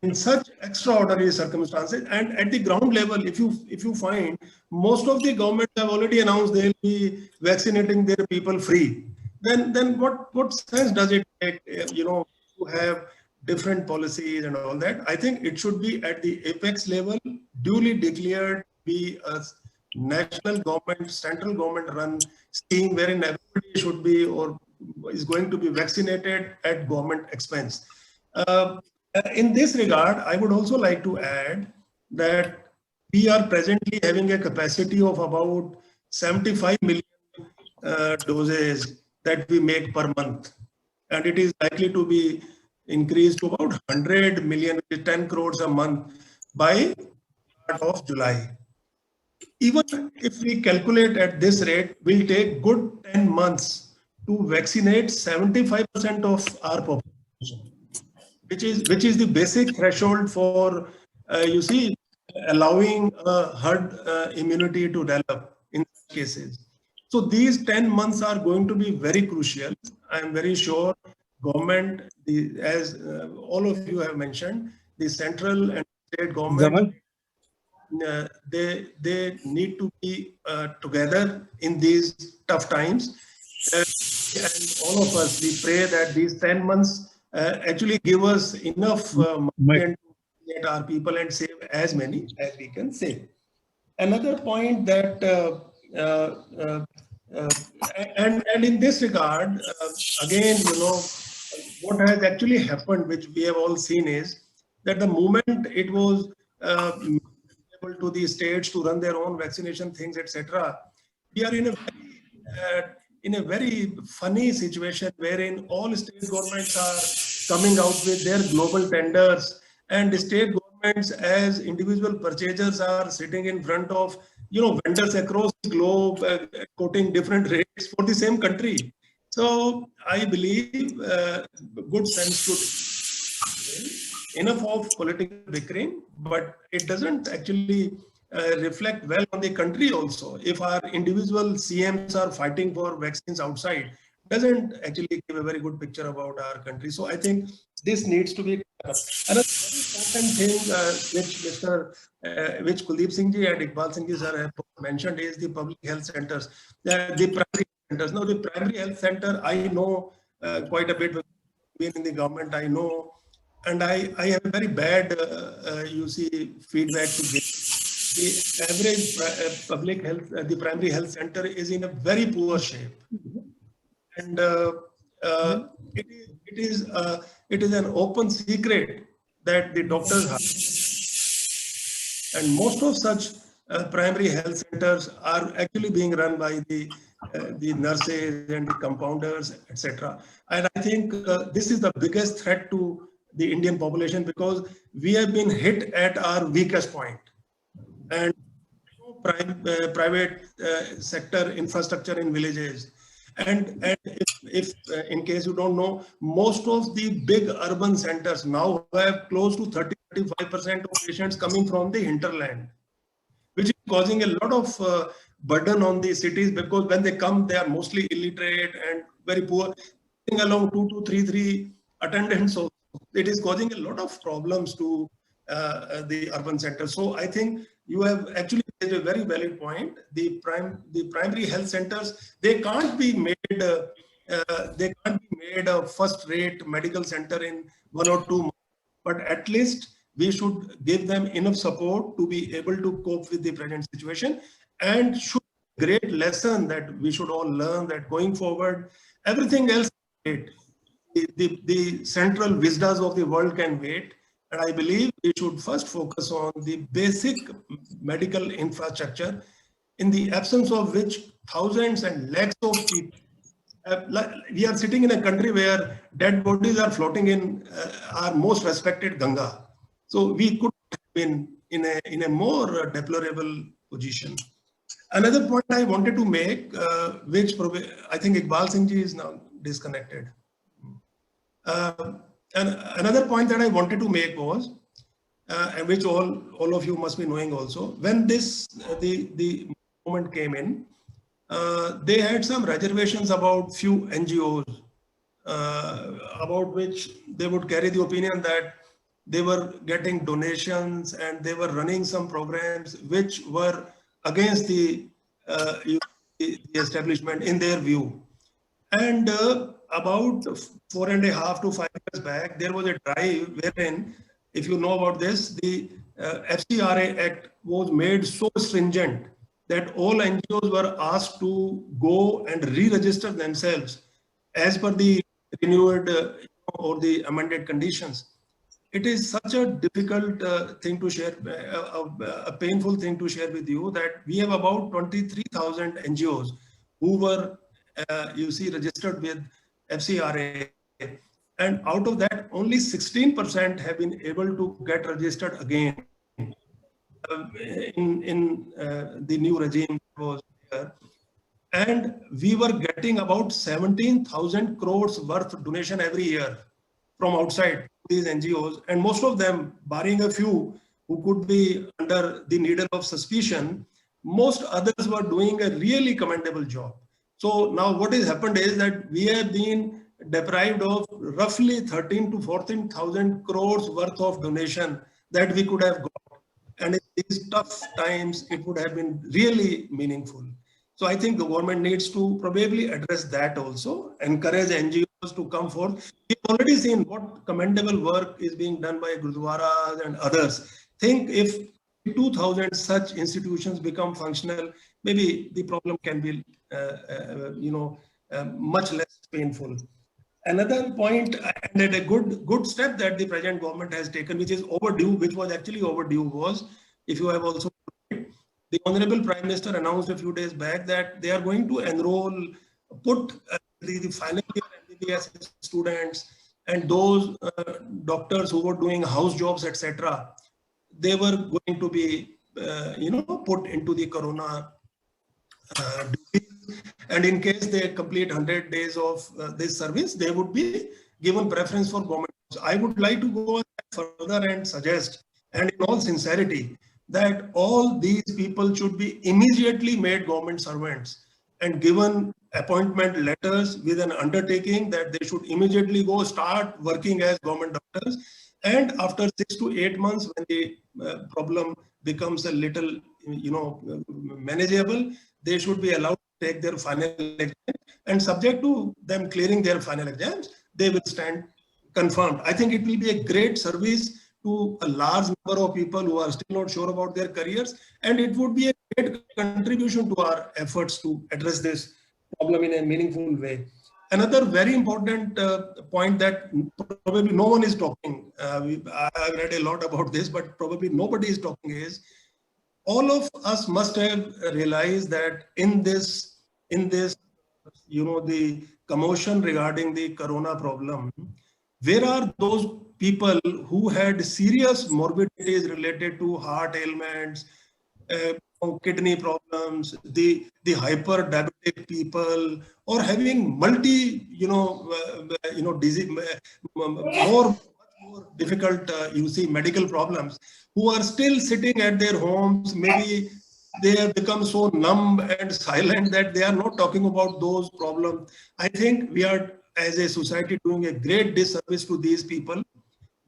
in such extraordinary circumstances and at the ground level, if you find most of the governments have already announced they'll be vaccinating their people free, then what sense does it make, to have different policies and all that? I think it should be at the apex level, duly declared, be a national government, central government run scheme wherein everybody should be or is going to be vaccinated at government expense. In this regard, I would also like to add that we are presently having a capacity of about 75 million doses that we make per month. And it is likely to be increased to about 100 million, 10 crores a month by start of July. Even if we calculate at this rate, we'll take good 10 months to vaccinate 75% of our population, which is the basic threshold for, allowing herd immunity to develop in cases. So these 10 months are going to be very crucial. I am very sure government, as all of you have mentioned, the central and state government, they need to be together in these tough times. And all of us, we pray that these 10 months actually give us enough money to get our people and save as many as we can save. Another point that, and in this regard, again, what has actually happened, which we have all seen, is that the moment it was able to the states to run their own vaccination things, etc., we are in a very funny situation wherein all state governments are coming out with their global tenders, and the state governments as individual purchasers are sitting in front of vendors across the globe quoting different rates for the same country. So I believe good sense should enough of political bickering, but it doesn't actually reflect well on the country also. If our individual CMs are fighting for vaccines outside, doesn't actually give a very good picture about our country. So I think this needs to be another very important thing which Kuldeep Singh ji and Iqbal Singh ji sir have mentioned is the public health centers, the primary centers. Now the primary health center, I know quite a bit, being in the government, I know, and I have a very bad feedback to give. The average public health, the primary health center is in a very poor shape. And it is an open secret that the doctors have. And most of such primary health centers are actually being run by the nurses and the compounders, etc. And I think this is the biggest threat to the Indian population, because we have been hit at our weakest point. And private sector infrastructure in villages. And if in case you don't know, most of the big urban centers now have close to 30-35% of patients coming from the hinterland, which is causing a lot of burden on the cities, because when they come, they are mostly illiterate and very poor, along 2 to 3 attendants. So it is causing a lot of problems to the urban centers. So I think you have actually raised a very valid point. The primary health centers, they can't be made they can't be made a first-rate medical center in 1 or 2 months, but at least we should give them enough support to be able to cope with the present situation, and should great lesson that we should all learn that going forward, everything else wait. The central vistas of the world can wait. And I believe we should first focus on the basic medical infrastructure, in the absence of which thousands and lakhs of people, we are sitting in a country where dead bodies are floating in our most respected Ganga. So we could have been in a more deplorable position. Another point I wanted to make, which I think Iqbal Singh ji is now disconnected. And another point that I wanted to make was, and which all of you must be knowing also, when the movement came in, they had some reservations about few NGOs, about which they would carry the opinion that they were getting donations and they were running some programs which were against the establishment in their view. And about 4.5 to 5 years back, there was a drive wherein, if you know about this, the FCRA Act was made so stringent that all NGOs were asked to go and re-register themselves as per the renewed or the amended conditions. It is such a difficult thing to share, a painful thing to share with you, that we have about 23,000 NGOs who were, registered with FCRA. And out of that, only 16% have been able to get registered again in the new regime was there. And we were getting about 17,000 crores worth of donation every year from outside these NGOs, and most of them, barring a few who could be under the needle of suspicion, most others were doing a really commendable job. So now what has happened is that we have been deprived of roughly 13 to 14,000 crores worth of donation that we could have got. And in these tough times, it would have been really meaningful. So I think the government needs to probably address that also, encourage NGOs to come forth. We've already seen what commendable work is being done by Gurdwaras and others. Think if 2,000 such institutions become functional, maybe the problem can be, much less painful. Another point, and a good step that the present government has taken, which is overdue, which was actually overdue, was, if you have also, the Honorable Prime Minister announced a few days back that they are going to put the final year MBBS students and those doctors who were doing house jobs, etc. They were going to be, put into the Corona duty. And in case they complete 100 days of this service, they would be given preference for government. I would like to go further and suggest, and in all sincerity, that all these people should be immediately made government servants and given appointment letters with an undertaking that they should immediately go start working as government doctors. And after 6 to 8 months, when the problem becomes a little, manageable, they should be allowed to take their final exam, and subject to them clearing their final exams, they will stand confirmed. I think it will be a great service to a large number of people who are still not sure about their careers, and it would be a great contribution to our efforts to address this problem in a meaningful way. Another very important point that probably no one is talking, I've read a lot about this, but probably nobody is talking, is all of us must have realized that in this, the commotion regarding the Corona problem, where are those people who had serious morbidities related to heart ailments, kidney problems, the hyper diabetic people, or having multi, disease, more difficult, medical problems, who are still sitting at their homes. Maybe they have become so numb and silent that they are not talking about those problems. I think we are, as a society, doing a great disservice to these people.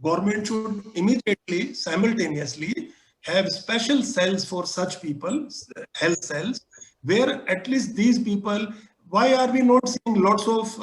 Government should immediately, simultaneously, have special cells for such people, health cells, where at least these people, Why are we not seeing lots of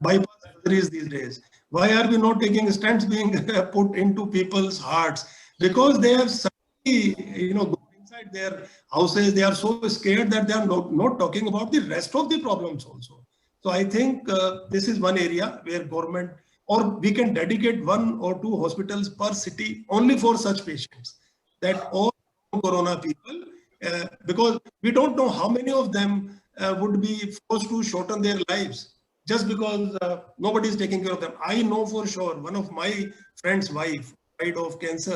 bypass surgeries these days? Why are we not taking stents being put into people's hearts? Because they have suddenly, gone inside their houses. They are so scared that they are not talking about the rest of the problems also. So I think this is one area where government, or we can dedicate 1 or 2 hospitals per city only for such patients, that all corona people, because we don't know how many of them would be forced to shorten their lives just because nobody is taking care of them. I know for sure one of my friend's wife died of cancer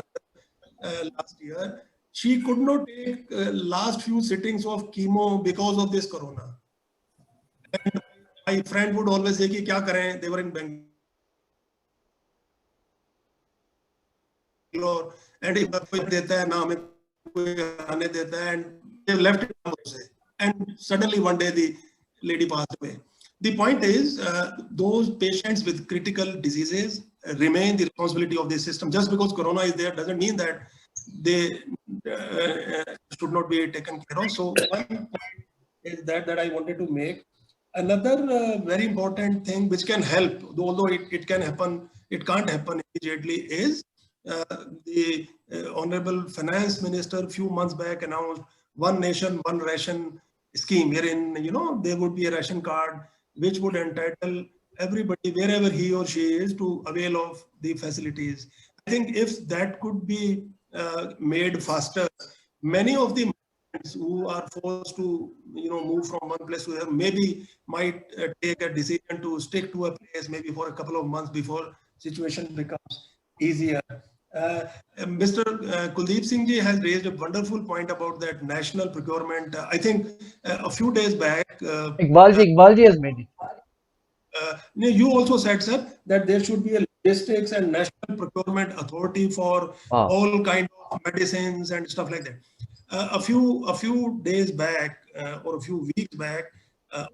last year. She could not take last few sittings of chemo because of this corona. And my friend would always say कि क्या करें, they were in Bangalore, and if कोई देता है ना हमें कोई आने देता है, and they left it, and suddenly one day the lady passed away. The point is, those patients with critical diseases remain the responsibility of the system. Just because corona is there doesn't mean that they should not be taken care of. So one point is that I wanted to make. Another very important thing which can help, although it can happen, it can't happen immediately, is the Honorable Finance Minister a few months back announced One Nation, One Ration scheme, wherein there would be a ration card which would entitle everybody, wherever he or she is, to avail of the facilities. I think if that could be made faster, many of the who are forced to move from one place to the other maybe might take a decision to stick to a place maybe for a couple of months before situation becomes easier. Mr. Kuldeep Singh ji has raised a wonderful point about that national procurement. I think a few days back, Iqbal ji has made it. You also said, sir, that there should be a logistics and national procurement authority for all kind of medicines and stuff like that. A few days back or a few weeks back,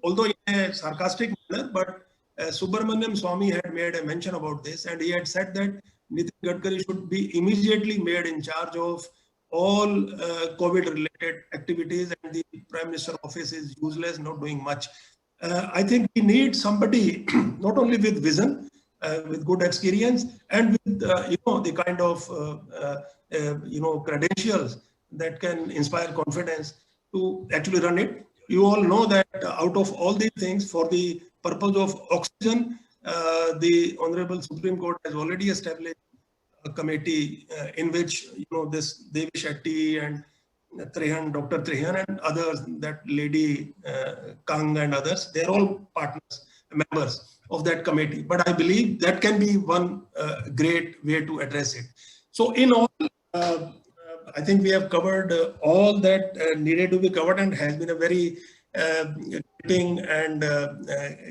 although in a sarcastic manner, but Subramaniam Swamy had made a mention about this, and he had said that Nitin Gadkari should be immediately made in charge of all COVID-related activities, and the Prime Minister office is useless, not doing much. I think we need somebody not only with vision, with good experience, and with the kind of credentials that can inspire confidence to actually run it. You all know that out of all these things, for the purpose of oxygen, the Honorable Supreme Court has already established a committee in which this Devi Shetty and Dr. Trehan and others, that lady Kang and others, they're all partners, members of that committee. But I believe that can be one great way to address it. So in all, I think we have covered all that needed to be covered, and has been a very gripping and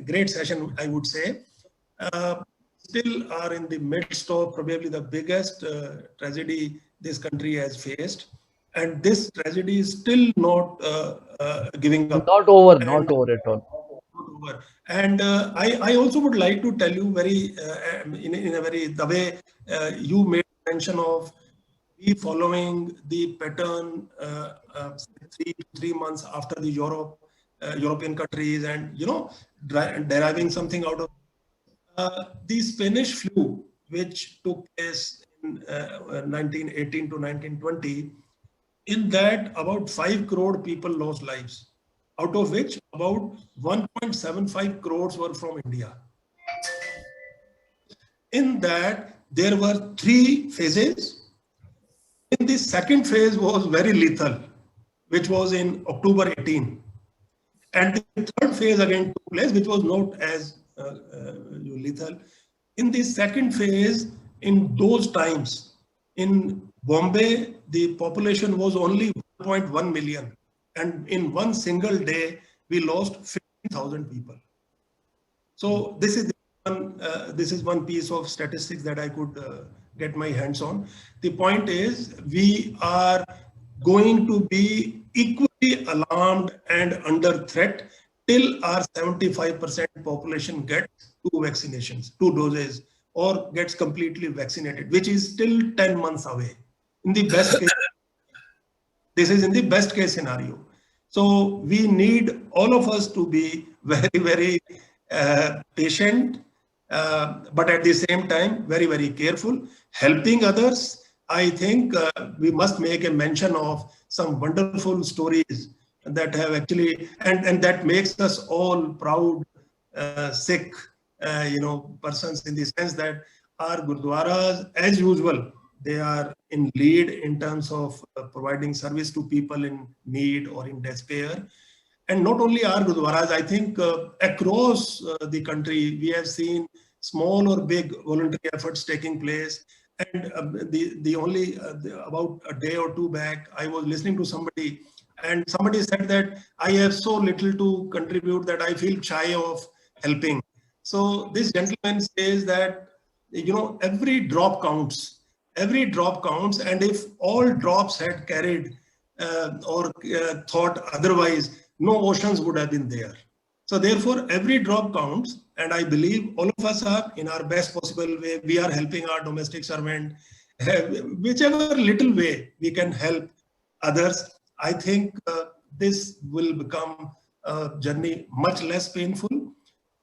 great session, I would say. Still are in the midst of probably the biggest tragedy this country has faced. And this tragedy is still not giving up. Not over at all. And I also would like to tell you very, in a very, the way you made mention of we following the pattern 3 months after the European countries, and deriving something out of the Spanish flu, which took place in 1918 to 1920. In that, about 5 crore people lost lives, out of which about 1.75 crores were from India. In that, there were 3 phases. In the second phase was very lethal, which was in October 18. And the third phase again took place, which was not as lethal. In the second phase, in those times, in Bombay, the population was only 1.1 million. And in one single day, we lost 50,000 people. So this is one piece of statistics that I could get my hands on. The point is, we are going to be equally alarmed and under threat till our 75% population gets 2 vaccinations, 2 doses, or gets completely vaccinated, which is still 10 months away. In the best case, this is in the best case scenario. So we need all of us to be very, very patient, but at the same time, very, very careful. Helping others, I think we must make a mention of some wonderful stories that have actually, and that makes us all proud Sikh, persons, in the sense that our Gurdwaras, as usual, they are in lead in terms of providing service to people in need or in despair. And not only our Gurdwaras, I think across the country, we have seen small or big voluntary efforts taking place. And about a day or two back, I was listening to somebody, and somebody said that I have so little to contribute that I feel shy of helping. So this gentleman says that, every drop counts. Every drop counts, and if all drops had carried or thought otherwise, no oceans would have been there. So therefore, every drop counts, and I believe all of us are, in our best possible way, we are helping our domestic servant, whichever little way we can help others. I think this will become a journey much less painful.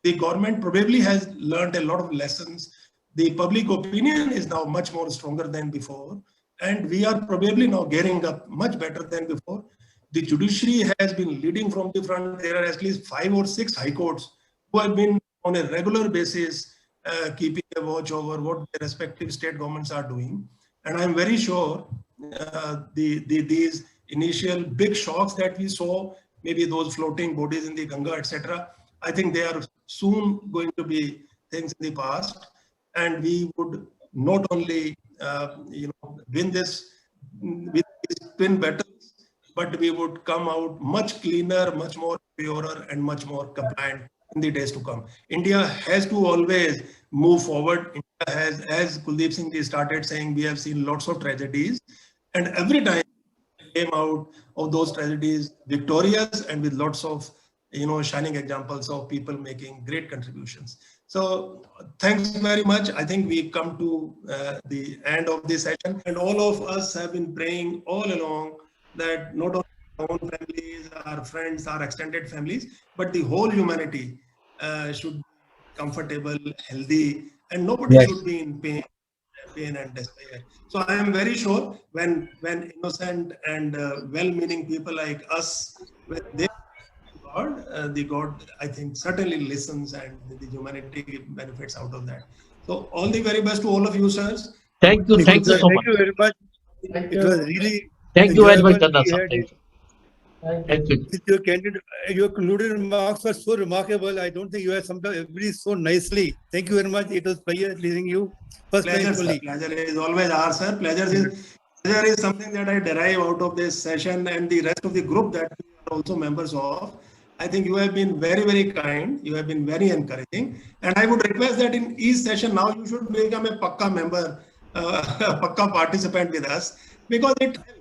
The government probably has learned a lot of lessons. The public opinion is now much more stronger than before, and we are probably now gearing up much better than before. The judiciary has been leading from the front. There are at least 5 or 6 high courts who have been on a regular basis keeping a watch over what the respective state governments are doing. And I'm very sure these initial big shocks that we saw, maybe those floating bodies in the Ganga, etc., I think they are soon going to be things in the past. And we would not only win this with these twin battles, but we would come out much cleaner, much more purer, and much more compliant in the days to come. India has to always move forward. India has, as Kuldeep Singh Ji started saying, we have seen lots of tragedies, and every time we came out of those tragedies victorious and with lots of shining examples of people making great contributions. So thanks very much. I think we've come to the end of this session, and all of us have been praying all along that not only our own families, our friends, our extended families, but the whole humanity should be comfortable, healthy, and nobody should be in pain and despair. So I am very sure when innocent and well-meaning people like us, when they the God, I think, certainly listens, and the humanity benefits out of that. So all the very best to all of you, sirs. Thank you so Thank much. you very much. Thank It was you. really Thank you very much, enjoyable. Chandan We sir. had Thank you. Thank Thank you. you. with your candid, your concluded remarks were so remarkable. I don't think you have summed up everybody so nicely. Thank you very much. It was pleasure listening you. First time Pleasure, sir. fully. Pleasure is always ours, sir. Pleasure is something that I derive out of this session and the rest of the group that we are also members of. I think you have been very, very kind. You have been very encouraging. And I would request that in each session now you should become a Pakka member, a Pakka participant with us, because it helps.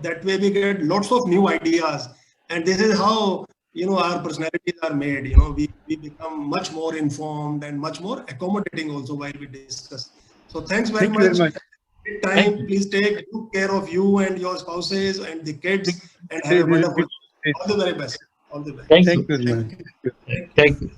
That way we get lots of new ideas. And this is how, our personalities are made. We become much more informed and much more accommodating also while we discuss. So thanks very Thank you very much. much. Time, please take good care of you and your spouses and the kids, and have a wonderful. All the very best. All the best. Thank Thank you. you very much. Thank you.